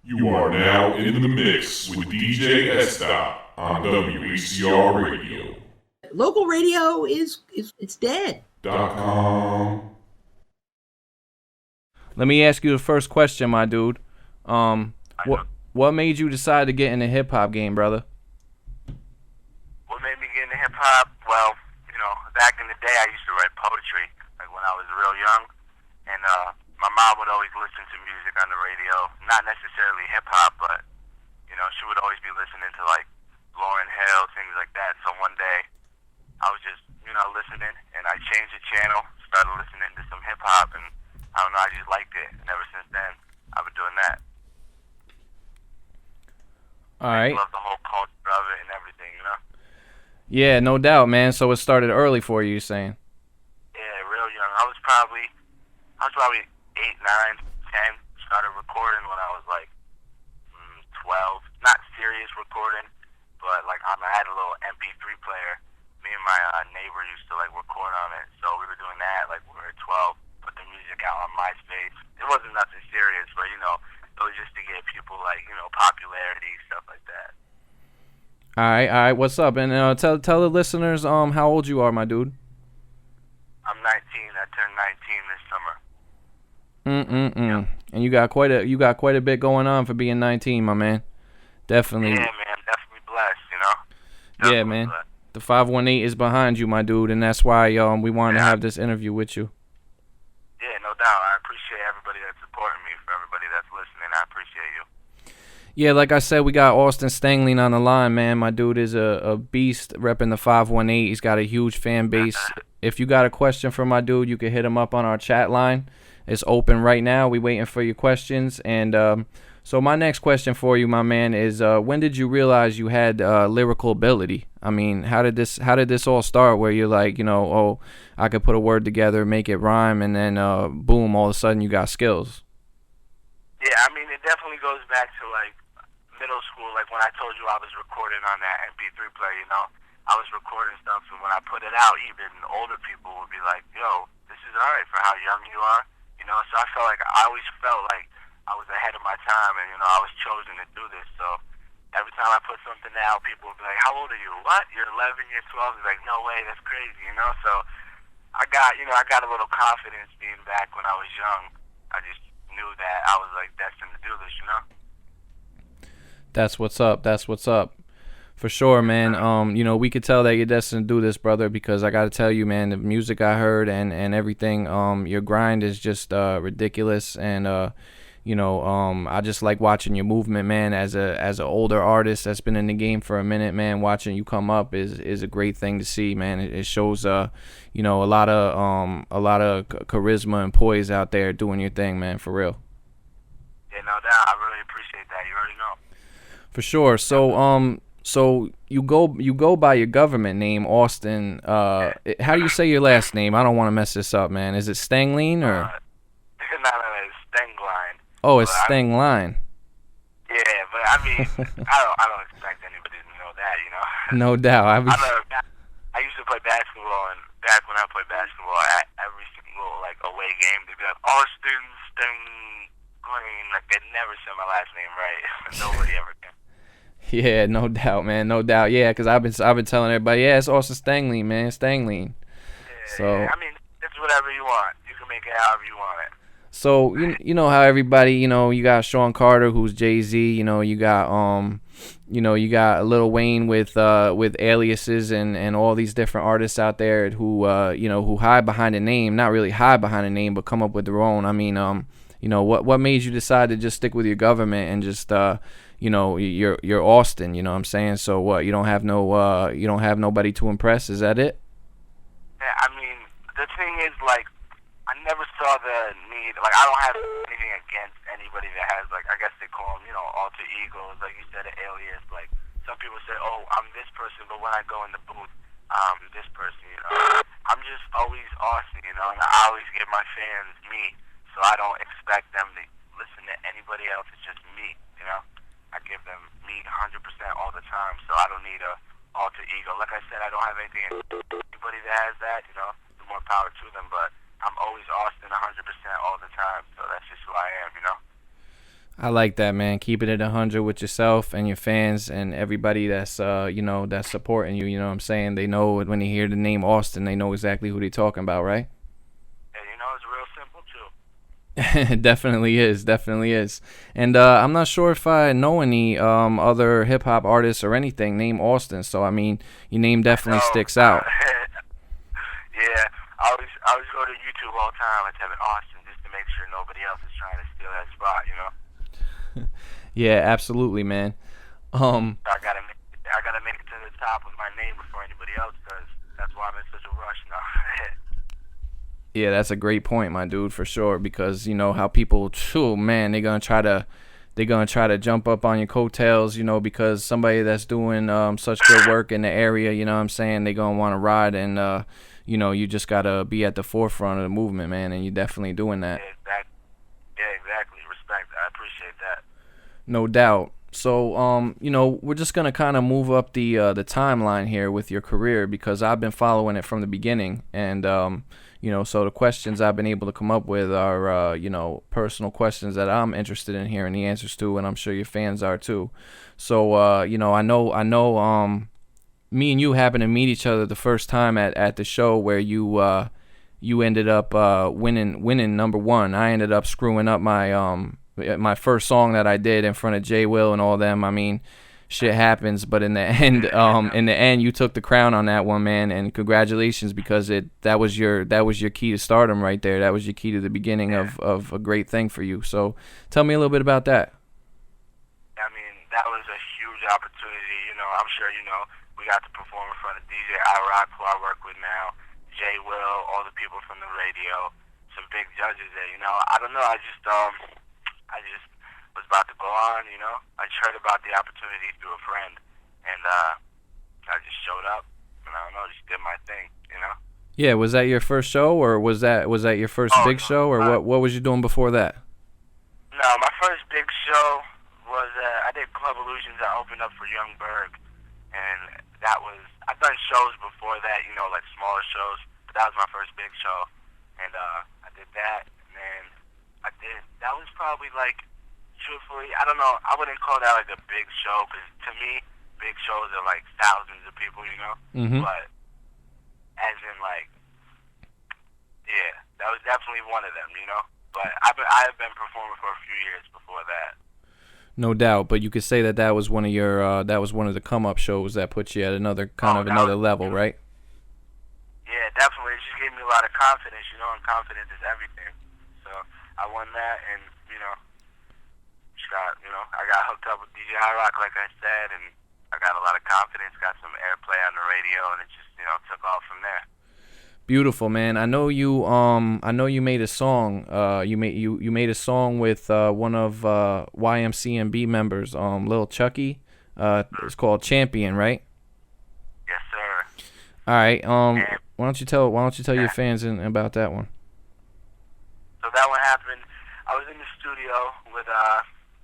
You are now in the mix with DJ SDot on WHCR Radio. Local radio it's dead. .com. Let me ask you the first question, my dude. What made you decide to get in the hip hop game, brother? What made me get into hip hop? Well, back in the day, I used to write poetry, like when I was real young, and my mom would always listen to music on the radio, not necessarily hip hop, but she would always be listening to like Lauryn Hill, things like that. So one day, I was just listening, and I changed the channel, started listening to some hip hop, and I don't know, I just liked it, and ever since then, I've been doing that. All right. I love the whole culture of it and everything, Yeah, no doubt, man. So it started early for you, you're saying? Yeah, real young. I was probably 8, 9, 10. Started recording when I was like 12. Not serious recording, but like I had a little MP3 player. Me and my neighbor used to like record on it. So we were doing that like when we were 12. Put the music out on MySpace. It wasn't nothing serious, but it was just to get people like popularity, stuff like that. All right. What's up? And tell the listeners how old you are, my dude. I'm 19. I turned 19 this summer. Yep. And you got quite a bit going on for being 19, my man. Definitely. Yeah, man. Definitely blessed. Definitely yeah, man. Blessed. The 518 is behind you, my dude, and that's why we wanted to have this interview with you. Yeah, no doubt. I appreciate everybody that's supporting me. For everybody that's listening, I appreciate you. Yeah, like I said, we got Austin Stangling on the line, man. My dude is a beast repping the 518. He's got a huge fan base. If you got a question for my dude, you can hit him up on our chat line. It's open right now. We waiting for your questions. And so my next question for you, my man, is when did you realize you had lyrical ability? I mean, how did this all start? Where you're like, I could put a word together, make it rhyme, and then boom, all of a sudden you got skills. Yeah, I mean, it definitely goes back to like middle school, like when I told you I was recording on that MP3 player, I was recording stuff, and when I put it out, even older people would be like, yo, this is alright for how young you are, so I felt like, I always felt like I was ahead of my time, and, I was chosen to do this, so every time I put something out, people would be like, how old are you? What? You're 11, you're 12? It's like, no way, that's crazy, so I got a little confidence being back when I was young. I just knew that I was like destined to do this, That's what's up. For sure, man. We could tell that you're destined to do this, brother, because I got to tell you, man, the music I heard and everything, your grind is just ridiculous, and I just like watching your movement, man. As an older artist that's been in the game for a minute, man, watching you come up is a great thing to see, man. It shows a lot of charisma and poise out there doing your thing, man, for real. Yeah, no doubt. I really appreciate that. You already know. For sure. So you go by your government name, Austin. How do you say your last name? I don't want to mess this up, man. Is it Stangline or? No, it's Stangline. Oh, it's Stangline. Yeah, but I mean, I don't expect anybody to know that, No doubt. I used to play basketball, and back when I played basketball, at every single like away game, they'd be like Austin Stangline. Like they never said my last name right. Nobody ever can. Yeah, no doubt, man, no doubt. Yeah, because I've been telling everybody, yeah, it's Austin Stangline, man, Stangline. Yeah, so I mean, it's whatever you want. You can make it however you want it. So you know how everybody, you got Sean Carter, who's Jay-Z, you got you got Lil Wayne with aliases and all these different artists out there who who hide behind a name, not really hide behind a name, but come up with their own. I mean, what made you decide to just stick with your government and just you're Austin, you know what I'm saying? So what, you don't have nobody to impress, is that it? Yeah, I mean, the thing is, like, I never saw the need, like, I don't have anything against anybody that has, like, I guess they call them, alter egos, like you said, an alias. Like, some people say, oh, I'm this person, but when I go in the booth, this person, I'm just always Austin, and I always give my fans me, so I don't expect them to listen to anybody else. It's just me, I give them me 100% all the time, so I don't need a alter ego. Like I said, I don't have anything against anybody that has that, the more power to them, but I'm always Austin 100% all the time, so that's just who I am, I like that, man. Keeping it 100 with yourself and your fans and everybody that's that's supporting you. You know what I'm saying? They know when they hear the name Austin, they know exactly who they're talking about, right? And it's real simple too. It definitely is. And I'm not sure if I know any other hip hop artists or anything named Austin. So I mean, your name definitely sticks out. Yeah, I always go to YouTube all the time and type in Austin just to make sure nobody else is trying to steal that spot. Yeah, absolutely, man. I gotta make it to the top with my name before anybody else does. That's why I'm in such a rush now. Yeah, that's a great point, my dude, for sure. Because you know how people, man, they're gonna try to jump up on your coattails, because somebody that's doing such good work in the area, you know what I'm saying, they're gonna want to ride, and you just gotta be at the forefront of the movement, man, and you're definitely doing that. Yeah, exactly. Respect. I appreciate that. No doubt. So, we're just gonna kind of move up the timeline here with your career, because I've been following it from the beginning, and so the questions I've been able to come up with are personal questions that I'm interested in hearing the answers to, and I'm sure your fans are too. So, I know me and you happened to meet each other the first time at the show where you ended up winning number one. I ended up screwing up my first song that I did in front of Jay Will and all them. I mean, shit happens, but in the end, you took the crown on that one, man, and congratulations, because that was your key to stardom right there. That was your key to the beginning of a great thing for you. So tell me a little bit about that. I mean, that was a huge opportunity. I'm sure we got to perform in front of DJ I-Rock, who I work with now, Jay Will, all the people from the radio, some big judges there. I don't know. I just was about to go on. I just heard about the opportunity through a friend, and I just showed up, and I don't know, just did my thing. Yeah, was that your first show, or was that your first big show, or what was you doing before that? No, my first big show was I did Club Illusions. I opened up for Young Berg, and I've done shows before that, like smaller shows, but that was my first big show, and I did that, and then that was probably like, truthfully, I don't know, I wouldn't call that like a big show, because to me, big shows are like thousands of people, Mm-hmm. But as in like, yeah, that was definitely one of them, But I've been performing for a few years before that. No doubt, but you could say that was one of your that was one of the come up shows that put you at another another level, right? Yeah, definitely. It just gave me a lot of confidence, and confidence is everything. So I won that, and I got hooked up with DJ I-Rock, like I said, and I got a lot of confidence, got some airplay on the radio, and it just took off from there. Beautiful, man. I know you made a song. You made a song with one of YMCMB members, Lil Chucky. It's called Champion, right? Yes, sir. All right. Why don't you tell your fans about that one? So that one happened. I was in the studio with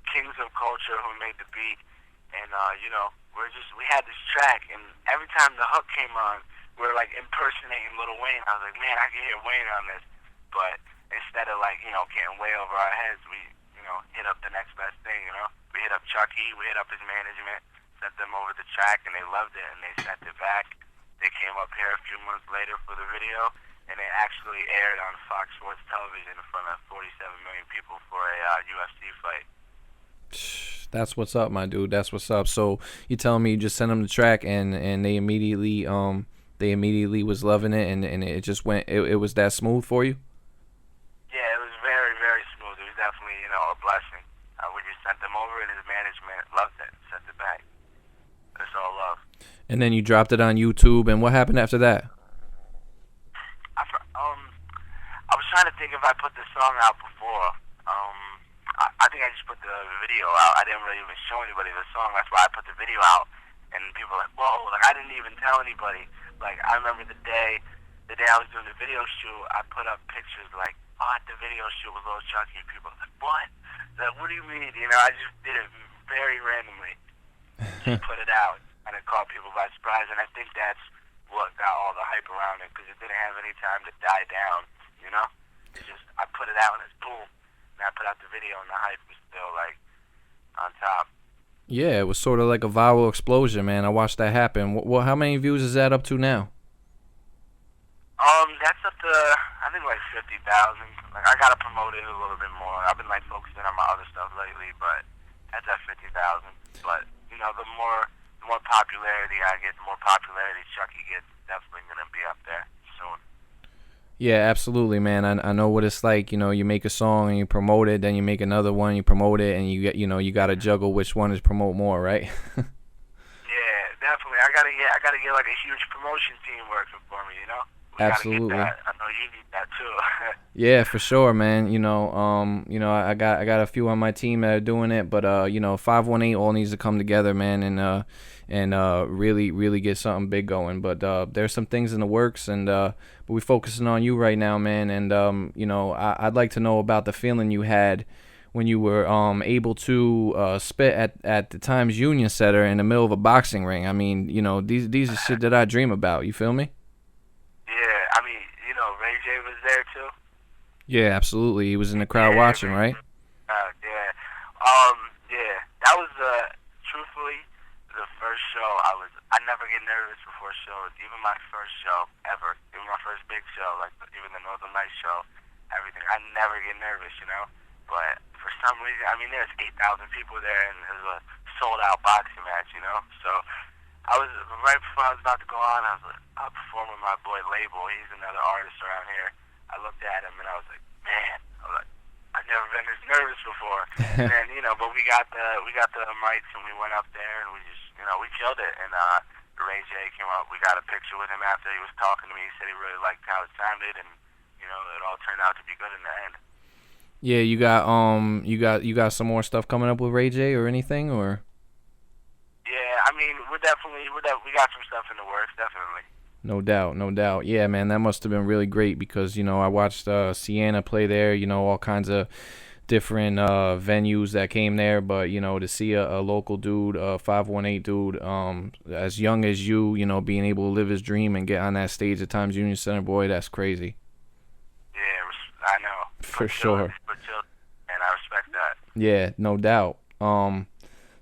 Kings of Culture, who made the beat, and we had this track, and every time the hook came on, we were like impersonating Lil Wayne. I was like, man, I can hear Wayne on this, but instead of getting way over our heads, we hit up the next best thing. We hit up Chucky, we hit up his management, sent them over the track, and they loved it, and they sent it back. They came up here a few months later for the video, and it actually aired on Fox Sports Television in front of 47 million people for a UFC fight. That's what's up, my dude. That's what's up. So you telling me you just sent them the track, and they immediately was loving it, and it just went. It was that smooth for you? Yeah, it was very, very smooth. It was definitely a blessing. We just sent them over, and his management loved it. Sent it back. It's all love. And then you dropped it on YouTube, and what happened after that? I was trying to think if I put the song out before. I think I just put the video out. I didn't really even show anybody the song. That's why I put the video out. And people were like, whoa, I didn't even tell anybody. I remember the day I was doing the video shoot, I put up pictures at the video shoot with Lil Chucky, and people were like, what? What do you mean? I just did it very randomly. Just put it out, and it caught people by surprise, and I think that's what got all the hype around it, because it didn't have any time to die down, It's just, I put it out, and it's boom. And I put out the video, and the hype was still, on top. Yeah, it was sort of like a viral explosion, man. I watched that happen. Well, how many views is that up to now? That's up to, I think, like 50,000. Like, I gotta promote it a little bit more. I've been, like, focusing on my other stuff lately, but that's at 50,000. But, you know, the more popularity I get, the more popularity Chucky gets, definitely gonna be up there soon. Yeah, absolutely, man. I know what it's like. You know, you make a song and you promote it, then you make another one, you promote it, and you got to juggle which one is promote more, right? Yeah, definitely. I gotta get like a huge promotion team working for me. You know. Absolutely. Gotta get that. I know you need that too. Yeah, for sure, man. I got a few on my team that are doing it, but 518 all needs to come together, man, and really get something big going. But there's some things in the works, and but we're focusing on you right now, man. And I'd like to know about the feeling you had when you were able to spit at the Times Union Center in the middle of a boxing ring. I mean, these are shit that I dream about. You feel me? Yeah, I mean, Ray J was there too. Yeah, absolutely. He was in the crowd watching, right? Yeah. Yeah. That was truthfully the first show I never get nervous before shows. Even my first show ever. Even my first big show, like even the Northern Lights show, everything. I never get nervous, But for some reason, I mean, there's 8,000 people there, and it was a sold-out boxing match, So I was right before I was about to go on. I was performing with my boy Label. He's another artist around here. I looked at him and I was like, man, I've never been this nervous before. And then, but we got the mics and we went up there and we just, we killed it. And Ray J came up. We got a picture with him after he was talking to me. He said he really liked how it sounded, and it all turned out to be good in the end. Yeah, you got some more stuff coming up with Ray J or anything, or? Yeah, I mean, we got some stuff in the works, definitely. No doubt. Yeah, man, that must have been really great because, I watched Sienna play there, all kinds of different venues that came there. But, to see a local dude, 518 dude, as young as you, being able to live his dream and get on that stage at Times Union Center, boy, that's crazy. Yeah, I know. For sure. And I respect that. Yeah, no doubt.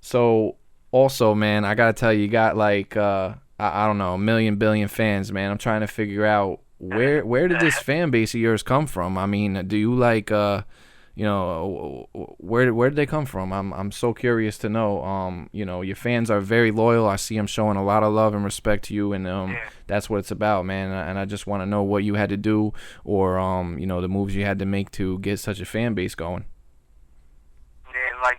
So, also, man, I got to tell you got like... I don't know, 1 million billion fans, man. I'm trying to figure out where did this fan base of yours come from? I mean, do you like where did they come from? I'm so curious to know. Your fans are very loyal. I see them showing a lot of love and respect to you, and that's what it's about, man. And I just want to know what you had to do, or the moves you had to make to get such a fan base going. Yeah, like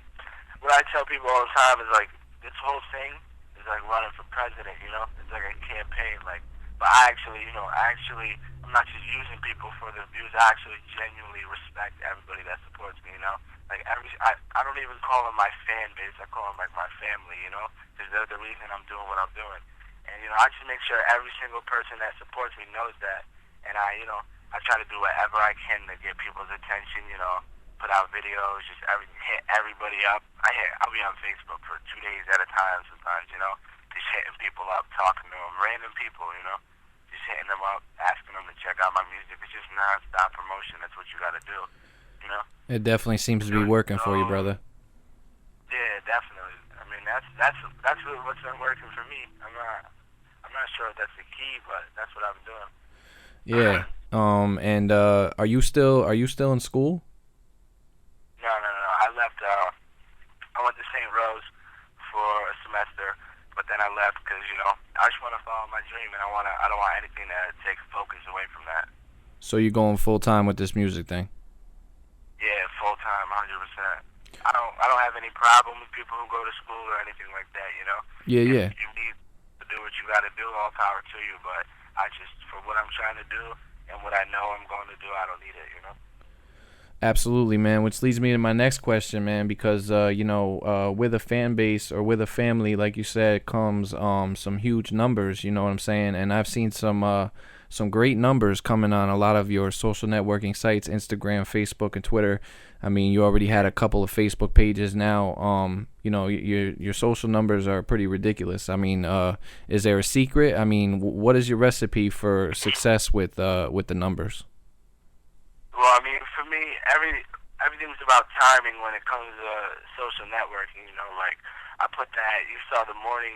what I tell people all the time is like this whole thing. Like running for president, it's like a campaign. But I actually, I'm not just using people for the views. I actually genuinely respect everybody that supports me. Like I don't even call them my fan base. I call them like my family. Because they're the reason I'm doing what I'm doing. And I just make sure every single person that supports me knows that. And I try to do whatever I can to get people's attention. Put out videos, just hit everybody up. I'll be on Facebook for 2 days at a time sometimes, just hitting people up, talking to them, random people, just hitting them up, asking them to check out my music. It's just non-stop promotion. That's what you got to do, It definitely seems to be working for you, brother. Yeah, definitely. I mean, that's what's been working for me. I'm not sure if that's the key, but that's what I've been doing. Yeah. And are you still in school? No. I left. I went to St. Rose for a semester, but then I left because I just want to follow my dream, and I don't want anything to take focus away from that. So you're going full time with this music thing? Yeah, full time, 100%. I don't have any problem with people who go to school or anything like that. Yeah. If you need to do what you got to do, all power to you. But I just, for what I'm trying to do and what I know I'm going to do, I don't need it. Absolutely, man, which leads me to my next question, man, because with a fan base or with a family, like you said, comes some huge numbers, you know what I'm saying? And I've seen some great numbers coming on a lot of your social networking sites, Instagram, Facebook, and Twitter. I mean, you already had a couple of Facebook pages now. Your social numbers are pretty ridiculous. I mean, is there a secret? I mean, what is your recipe for success with the numbers? Well, I mean, for me, everything's about timing when it comes to social networking. You know, like I put that. You saw the morning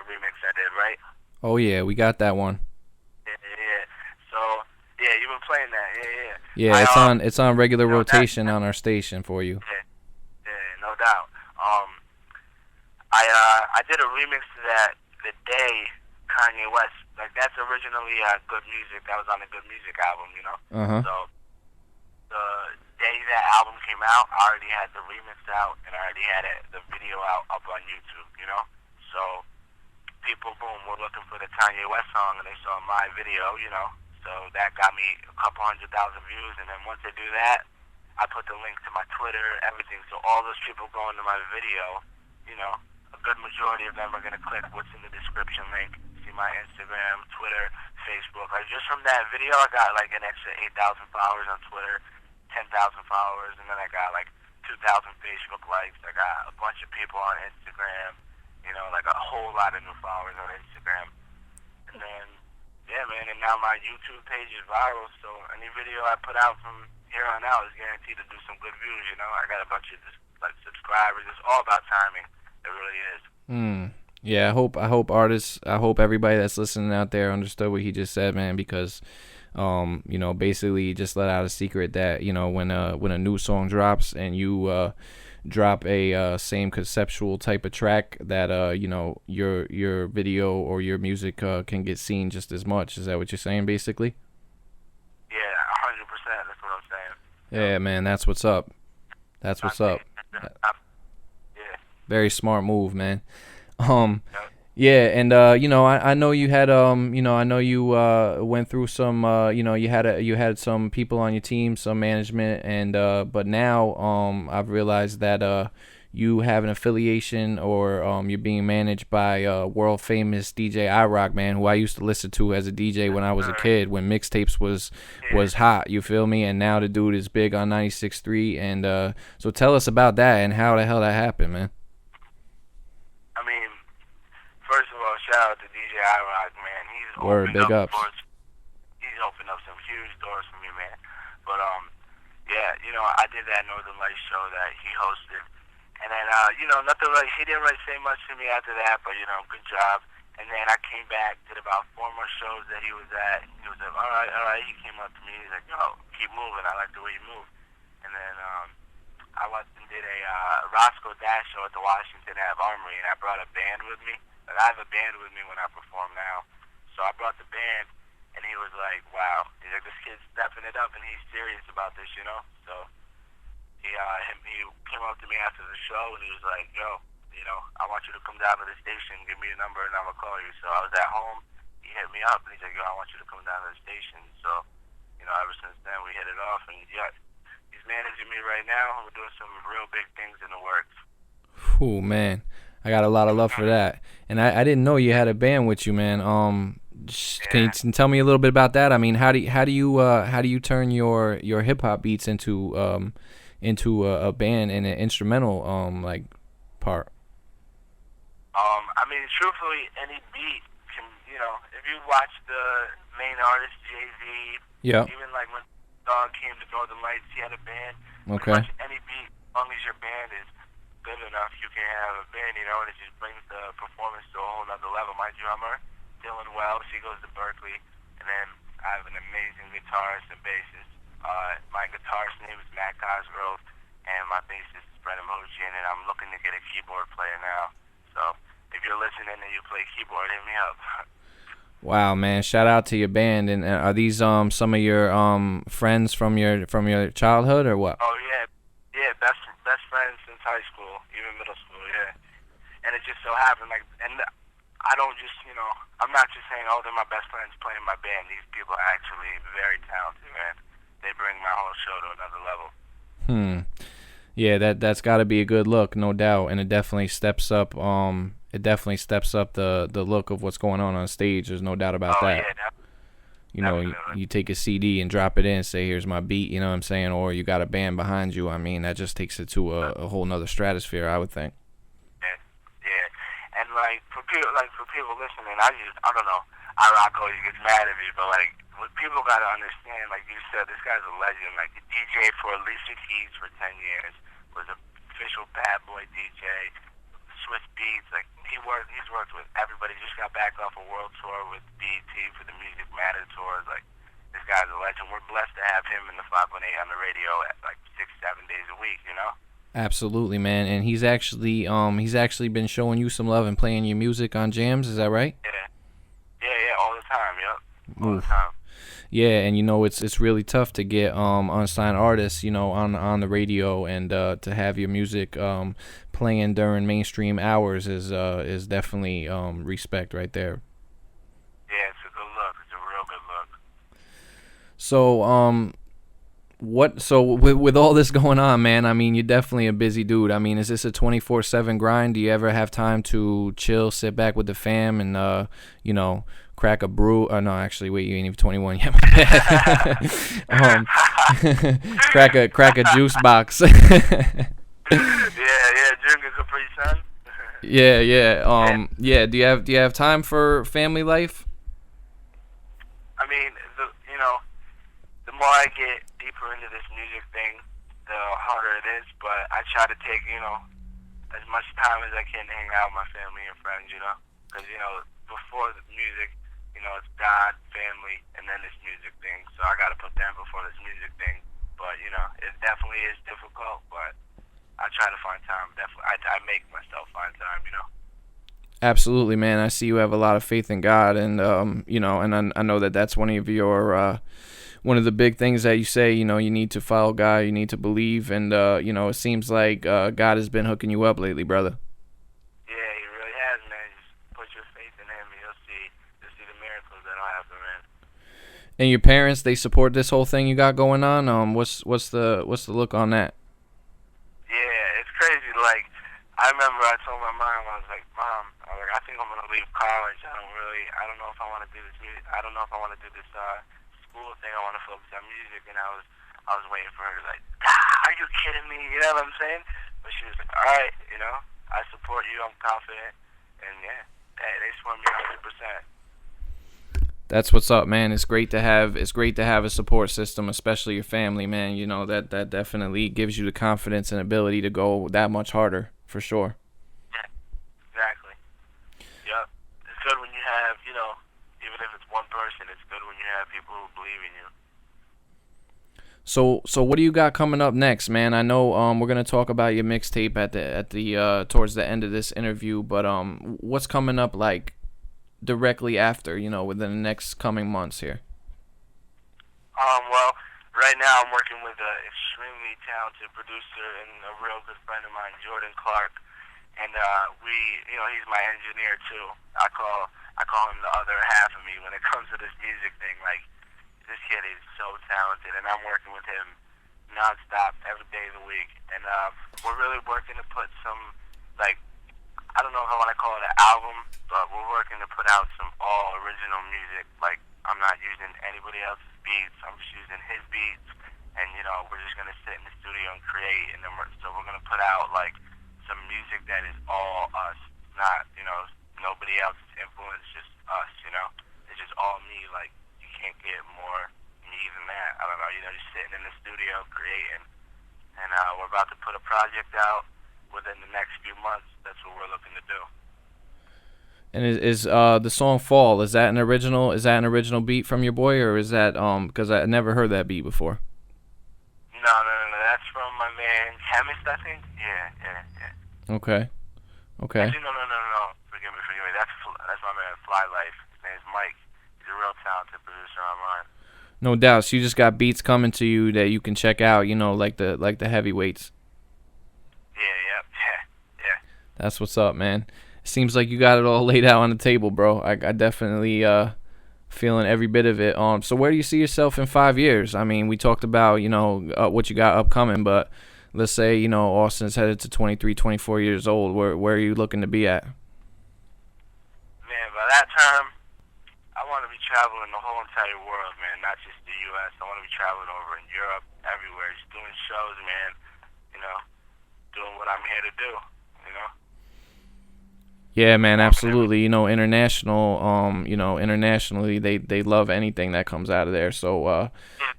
remix I did, right? Oh yeah, we got that one. Yeah. So yeah, you've been playing that. Yeah, it's on regular rotation on our station for you. Yeah, no doubt. I did a remix to that the day Kanye West, like that's originally Good Music. That was on the Good Music album, you know. So the day that album came out, I already had the remix out and I already had the video out up on YouTube, you know. So people, boom, were looking for the Kanye West song and they saw my video, you know. So that got me a couple 100,000 views, and then once they do that, I put the link to my Twitter, everything. So all those people going to my video, you know, a good majority of them are going to click what's in the description link, see my Instagram, Twitter, Facebook. Like just from that video, I got like an extra 8,000 followers on Twitter, 10,000 followers, and then I got like 2,000 Facebook likes. I got a bunch of people on Instagram, you know, like a whole lot of new followers on Instagram. And then, yeah, man, and now my YouTube page is viral, so any video I put out from here on out is guaranteed to do some good views, you know. I got a bunch of like subscribers. It's all about timing. It really is. Yeah, I hope artists, I hope everybody that's listening out there understood what he just said, man, because you know, basically he just let out a secret that, you know, when a new song drops and you drop a same conceptual type of track, that you know, your video or your music can get seen just as much. Is that what you're saying, basically? Yeah, 100%. That's what I'm saying. Yeah, man, that's what's up. That's what's up. Yeah. Very smart move, man. Yeah, and you know, I know you had you know, I know you went through some you know, you had some people on your team, some management, and but now I've realized that you have an affiliation, or you're being managed by world famous DJ iRock, man, who I used to listen to as a DJ when I was a kid, when mixtapes was hot, you feel me? And now the dude is big on 96.3, and so tell us about that and how the hell that happened, man. I mean, first of all, shout out to DJ iRock, man. He's Word, big ups. He's opened up some huge doors for me, man. But yeah, you know, I did that Northern Lights show that he hosted, and then you know, nothing really. He didn't really say much to me after that, but you know, good job. And then I came back, did about 4 more shows that he was at. He was like, all right. He came up to me, he's like, yo, keep moving. I like the way you move. And then I went and did a Roscoe Dash show at the Washington Ave Armory, and I brought a band with me. Like, I have a band with me when I perform now. So I brought the band, and he was like, wow. He's like, this kid's stepping it up, and he's serious about this, you know? So he came up to me after the show, and he was like, yo, you know, I want you to come down to the station, give me your number, and I'm going to call you. So I was at home. He hit me up, and he's like, yo, I want you to come down to the station. So, you know, ever since then, we hit it off, and yeah, he's managing me right now. We're doing some real big things in the works. Ooh, man, I got a lot of love for that. And I didn't know you had a band with you, man. Can you tell me a little bit about that? I mean, how do you turn your hip hop beats into a band and an instrumental like part? I mean, truthfully, any beat can, you know, if you watch the main artist Jay-Z, yeah, even like when Dog came to Northern Lights, he had a band. Okay. Pretty much any beat, as long as your band is good enough, you can have a band, you know, and it just brings the performance to a whole nother level. My drummer, Dylan Wells, he goes to Berkeley, and then I have an amazing guitarist and bassist. My guitarist's name is Matt Cosgrove, and my bassist is Brennan Mojian, and I'm looking to get a keyboard player now. So if you're listening and you play keyboard, hit me up. Wow, man! Shout out to your band. And are these some of your friends from your childhood or what? Oh yeah, best friends since high school, even middle school, yeah. And it just so happened, like, and I don't just, you know, I'm not just saying, oh, they're my best friends playing my band. These people are actually very talented, man. They bring my whole show to another level. Yeah, that's got to be a good look, no doubt, and it definitely steps up. It definitely steps up the look of what's going on stage. There's no doubt about that. Yeah, you know, you take a CD and drop it in, and say, here's my beat. You know what I'm saying? Or you got a band behind you. I mean, that just takes it to a whole nother stratosphere, I would think. Yeah. And like for people listening, I don't know. iRock always gets mad at me, but like what people gotta understand, like you said, this guy's a legend. Like the DJ for Alicia Keys for 10 years, was an official bad boy DJ. Swiss Beats, like he's worked with everybody. Just got back off a world tour with BET for the Music Matter tours. Like this guy's a legend. We're blessed to have him in the 518 on the radio at like 6-7 days a week. You know. Absolutely, man. And he's actually been showing you some love and playing your music on jams. Is that right? Yeah, all the time. Yep, all the time. Yeah, and it's really tough to get unsigned artists, on the radio, and to have your music playing during mainstream hours is definitely respect right there. Yeah, it's a good look. It's a real good look. So with all this going on, man, I mean, you're definitely a busy dude. I mean, is this a 24/7 grind? Do you ever have time to chill, sit back with the fam, and crack a brew? Oh no, actually, wait, you ain't even 21 yet. Crack a juice box. yeah, drink a Capri Sun. Yeah. Do you have time for family life? I mean, the more I get deeper into this music thing, the harder it is. But I try to take, as much time as I can to hang out with my family and friends, because before the music, it's God, family, and then this music thing. So I got to put them before this music thing. But it definitely is difficult. But I try to find time. Definitely, I make myself find time. Absolutely, man. I see you have a lot of faith in God, and and I know that that's one of your one of the big things that you say. You need to follow God, you need to believe, and it seems like God has been hooking you up lately, brother. Yeah, he really has, man. Just put your faith in him, and you'll see the miracles that'll happen, man. And your parents, they support this whole thing you got going on. What's the look on that? Yeah, it's crazy. Like, I remember I told my mom, I was like, Mom, I think I'm gonna leave college. I don't know if I want to do this music. I don't know if I want to do this school thing. I want to focus on music. And I was waiting for her to like, are you kidding me? You know what I'm saying? But she was like, all right, I support you. I'm confident. And yeah, they support me 100%. That's what's up, man. It's great to have a support system, especially your family, man. That definitely gives you the confidence and ability to go that much harder, for sure. Yeah, exactly. Yep. It's good when you have, even if it's one person, it's good when you have people who believe in you. So what do you got coming up next, man? I know we're gonna talk about your mixtape at the towards the end of this interview, but what's coming up like directly after, within the next coming months here? Well, right now I'm working with an extremely talented producer and a real good friend of mine, Jordan Clark, and he's my engineer too. I call him the other half of me when it comes to this music thing. Like, this kid is so talented, and I'm working with him nonstop every day of the week. And we're really working to put some, like, I don't know if I want to call it an album, but we're working to put out some all original music. Like, I'm not using anybody else's beats. I'm just using his beats, and we're just gonna sit in the studio and create. And then we're gonna put out like some music that is all us, not nobody else's influence, just us. It's just all me. Like, you can't get more me than that. I don't know. Just sitting in the studio creating, and we're about to put a project out within the next few months. That's what we're looking to do. And is the song "Fall" is that an original beat from your boy, or is that because I never heard that beat before? No. That's from my man Chemist, I think. Yeah. Okay. Actually, no. Forgive me. That's my man Fly Life. His name's Mike. He's a real talented producer online. No doubt. So you just got beats coming to you that you can check out. Like the heavyweights. Yeah. That's what's up, man. Seems like you got it all laid out on the table, bro. I definitely feeling every bit of it. So where do you see yourself in 5 years? I mean, we talked about what you got upcoming, but let's say Austin's headed to 23, 24 years old. Where are you looking to be at? Man, by that time, I want to be traveling the whole entire world, man. Not just the U.S. I want to be traveling over in Europe, everywhere, just doing shows, man. Doing what I'm here to do. Yeah, man, absolutely. Internationally, they love anything that comes out of there. So,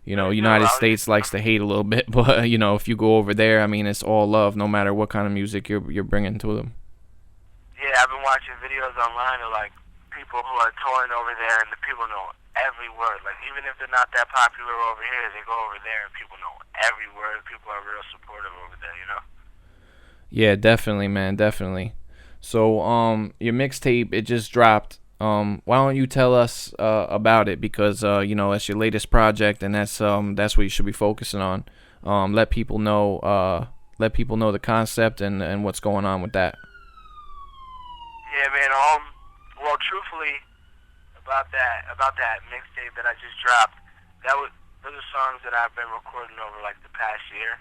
United States likes to hate a little bit, but if you go over there, I mean, it's all love, no matter what kind of music you're bringing to them. Yeah, I've been watching videos online of like people who are touring over there, and the people know every word. Like even if they're not that popular over here, they go over there and people know every word. People are real supportive over there, Yeah, definitely, man, definitely. So, your mixtape, it just dropped. Why don't you tell us about it? Because it's your latest project, and that's what you should be focusing on. Let people know the concept and what's going on with that. Yeah, man. Well, truthfully, about that mixtape that I just dropped, those are songs that I've been recording over like the past year.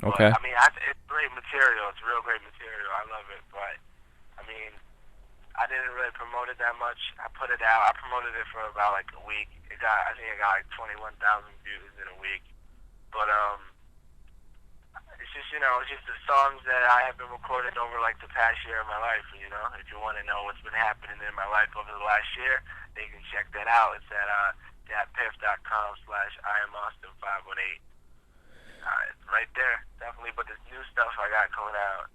Okay. But, I mean, it's great material. It's real great material. I love it. But I mean, I didn't really promote it that much. I put it out. I promoted it for about like a week. I think it got like 21,000 views in a week. But it's just the songs that I have been recording over like the past year of my life. If you want to know what's been happening in my life over the last year, they can check that out. It's at datpiff.com/IamAustin518. It's right there, definitely. But this new stuff I got coming out,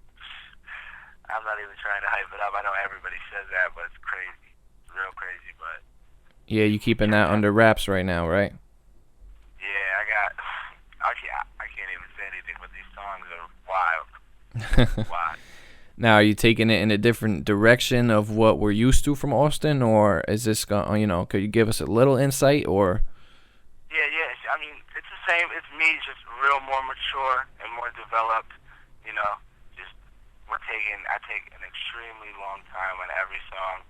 I'm not even trying to hype it up. I know everybody says that, but it's crazy. It's real crazy, but... Yeah, you keeping that under wraps right now, right? Yeah, I can't even say anything, but these songs are wild. Wild. Now, are you taking it in a different direction of what we're used to from Austin, or is this, could you give us a little insight, or... Yeah. I mean, it's the same. It's me, just real more mature and more developed, just... I take an extremely long time on every song,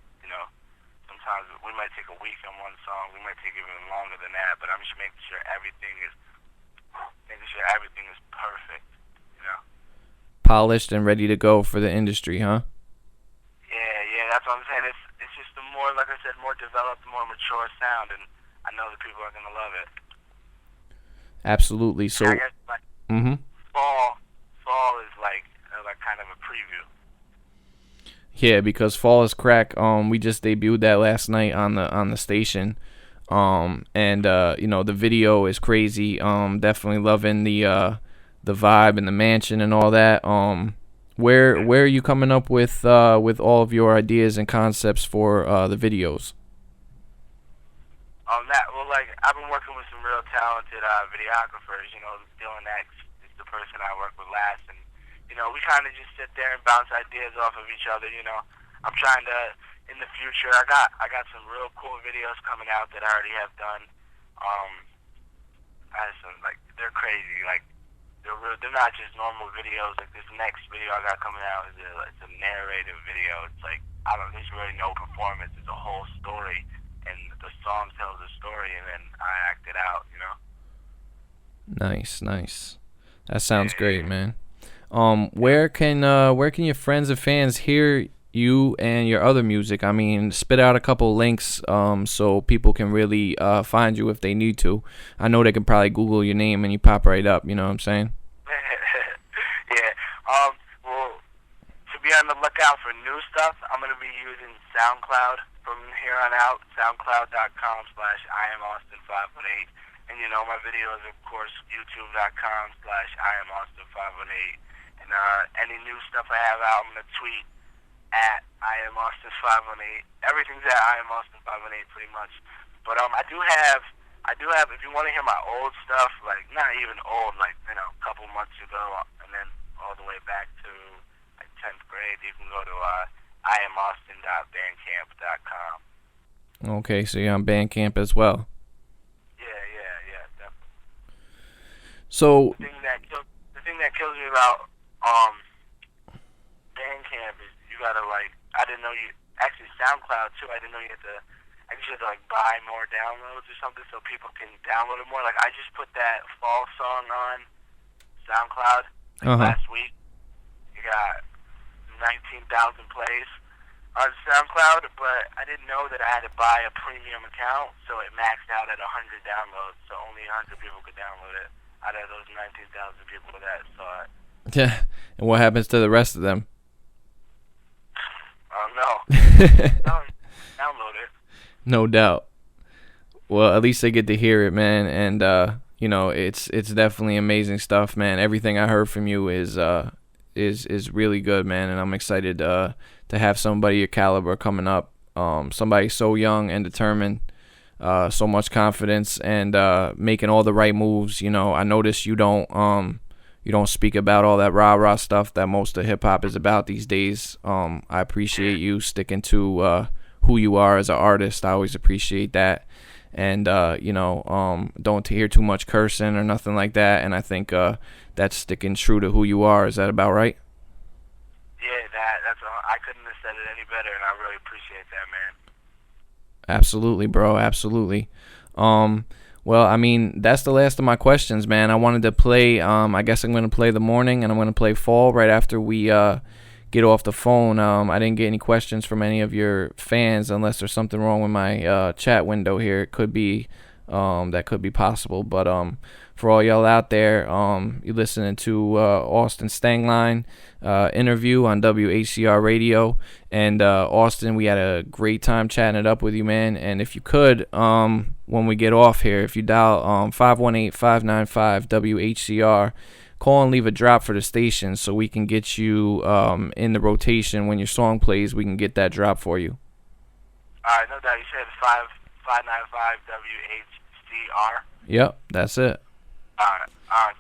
Sometimes we might take a week on one song, we might take even longer than that, but I'm just making sure everything is perfect, Polished and ready to go for the industry, huh? Yeah, that's what I'm saying. It's just the more, like I said, more developed, more mature sound, and I know that people are gonna love it. Absolutely. So, I guess fall is like kind of a preview. Yeah, because Fall is Crack. We just debuted that last night on the station. The video is crazy. Definitely loving the vibe and the mansion and all that. Where are you coming up with all of your ideas and concepts for the videos? I've been working with some real talented videographers. Dylan X is the person I work with last, and we kind of just sit there and bounce ideas off of each other. I'm trying to, in the future, I got some real cool videos coming out that I already have done. They're crazy. They're not just normal videos. Like this next video I got coming out it's a narrative video. It's like there's really no performance. It's a whole story, and the song tells a story, and then I act it out. Nice. That sounds great, man. Where can your friends and fans hear you and your other music? I mean, spit out a couple links so people can really find you if they need to. I know they can probably Google your name and you pop right up, you know what I'm saying? Yeah. Well, to be on the lookout for new stuff, I'm going to be using SoundCloud from here on out, soundcloud.com/IamAustin518. And my videos, of course, youtube.com/IamAustin518. And any new stuff I have out, I'm going to tweet at IamAustin518. Everything's at IamAustin518 pretty much. But I do have, if you want to hear my old stuff, like not even old, like, a couple months ago, and then all the way back to like 10th grade, you can go to IamAustin.bandcamp.com. Okay, so you're on Bandcamp as well. Yeah, definitely. So the thing that kills me about Bandcamp is you gotta I didn't know actually SoundCloud too. I didn't know you had to buy more downloads or something so people can download it more. Like I just put that Fall song on SoundCloud last week. You got 19,000 plays on SoundCloud, but I didn't know that I had to buy a premium account, so it maxed out at 100 downloads, so only 100 people could download it out of those 19,000 people that saw it. Yeah, and what happens to the rest of them? I don't know. Download it. No doubt. Well, at least they get to hear it, man, and you know, it's definitely amazing stuff, man. Everything I heard from you is really good, man, and I'm excited to have somebody your caliber coming up. Somebody so young and determined, so much confidence, and making all the right moves. You know, I notice you don't speak about all that rah-rah stuff that most of hip hop is about these days. I appreciate you sticking to who you are as an artist. I always appreciate that. And you know, don't hear too much cursing or nothing like that. And I think that's sticking true to who you are. Is that about right? Yeah, that's I couldn't have said it any better, and I really appreciate that, man. Absolutely, bro. Absolutely. Well, I mean, that's the last of my questions, man. I wanted to play. I guess I'm gonna play The Morning, and I'm gonna play Fall right after we get off the phone. I didn't get any questions from any of your fans, unless there's something wrong with my chat window here. It could be that could be possible. But for all y'all out there, you're listening to Austin Stangline interview on WHCR Radio. And Austin, we had a great time chatting it up with you, man. And if you could, when we get off here, if you dial 518-595-WHCR, call and leave a drop for the station so we can get you in the rotation. When your song plays, we can get that drop for you. All right, no doubt. You said 595 WHCR. Yep, that's it. All right,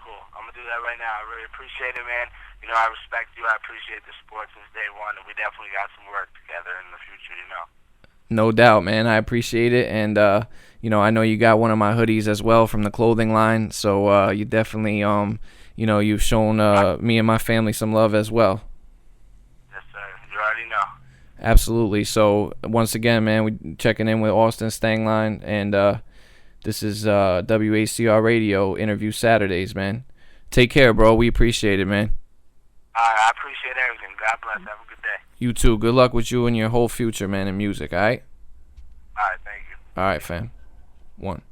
cool. I'm gonna do that right now. I really appreciate it, man. You know, I respect you. I appreciate the sport since day one, and we definitely got some work together in the future. You know. No doubt, man. I appreciate it, and you know, I know you got one of my hoodies as well from the clothing line. So you definitely you know, you've shown me and my family some love as well. Yes, sir. You already know. Absolutely. So once again, man, we checking in with Austin Stangline, and this is WHCR Radio Interview Saturdays, man. Take care, bro. We appreciate it, man. I appreciate everything. God bless. Have a good day. You too. Good luck with you and your whole future, man, in music, all right? All right, thank you. All right, fam. 1.